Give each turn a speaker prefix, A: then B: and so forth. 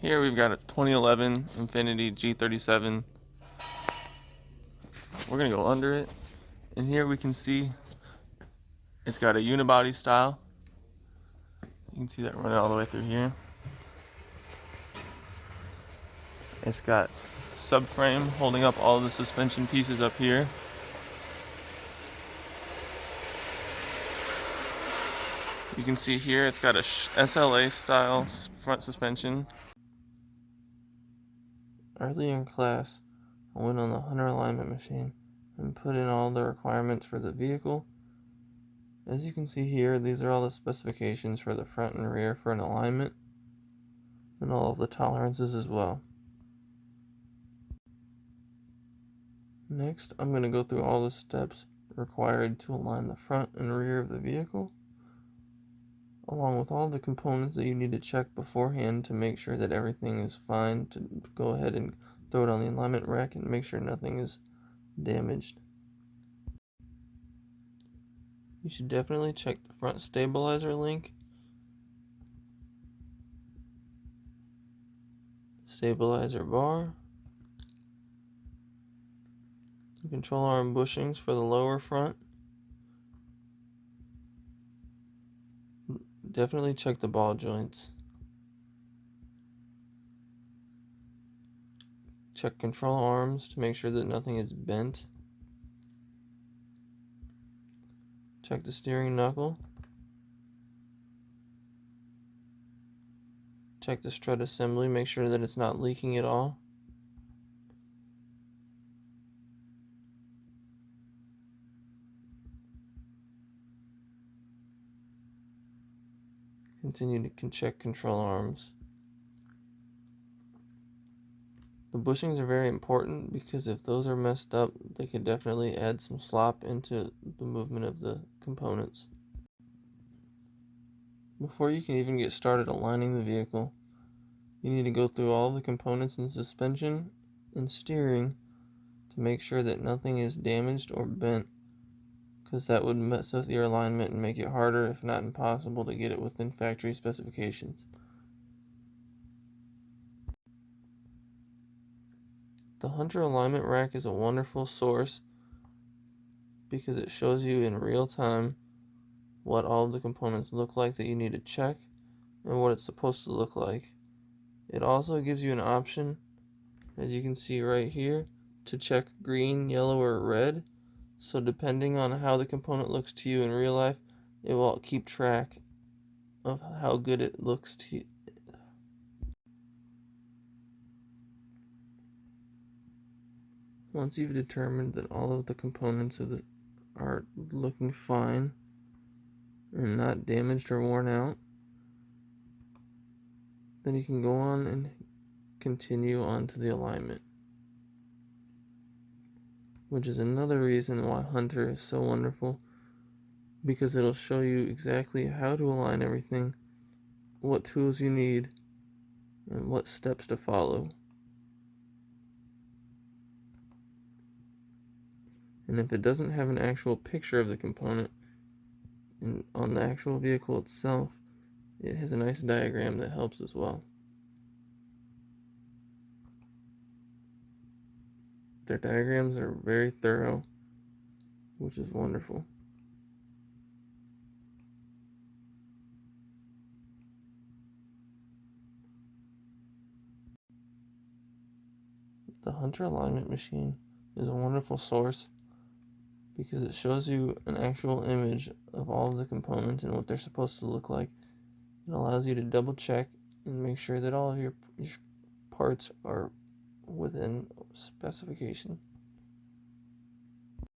A: Here we've got a 2011 Infiniti G37. We're going to go under it. And here we can see it's got a unibody style. You can see that running all the way through here. It's got a subframe holding up all the suspension pieces up here. You can see here it's got a SLA style front suspension. Early in class, I went on the Hunter alignment machine and put in all the requirements for the vehicle. As you can see here, these are all the specifications for the front and rear for an alignment, and all of the tolerances as well. Next, I'm going to go through all the steps required to align the front and rear of the vehicle, along with all the components that you need to check beforehand to make sure that everything is fine, to go ahead and throw it on the alignment rack and make sure nothing is damaged. You should definitely check the front stabilizer link, stabilizer bar, the control arm bushings for the lower front. Definitely check the ball joints. Check control arms to make sure that nothing is bent. Check the steering knuckle. Check the strut assembly, make sure that it's not leaking at all. Continue to check control arms. The bushings are very important because if those are messed up, they could definitely add some slop into the movement of the components. Before you can even get started aligning the vehicle, you need to go through all the components in suspension and steering to make sure that nothing is damaged or bent, because that would mess with your alignment and make it harder, if not impossible, to get it within factory specifications. The Hunter alignment rack is a wonderful source because it shows you in real time what all of the components look like that you need to check and what it's supposed to look like. It also gives you an option, as you can see right here, to check green, yellow, or red. So depending on how the component looks to you in real life, it will keep track of how good it looks to you. Once you've determined that all of the components are looking fine and not damaged or worn out, then you can go on and continue on to the alignment, which is another reason why Hunter is so wonderful, because it'll show you exactly how to align everything, what tools you need, and what steps to follow. And if it doesn't have an actual picture of the component on the actual vehicle itself, it has a nice diagram that helps as well. Their diagrams are very thorough, which is wonderful. The Hunter alignment machine is a wonderful source because it shows you an actual image of all of the components and what they're supposed to look like. It allows you to double check and make sure that all of your parts are within specification.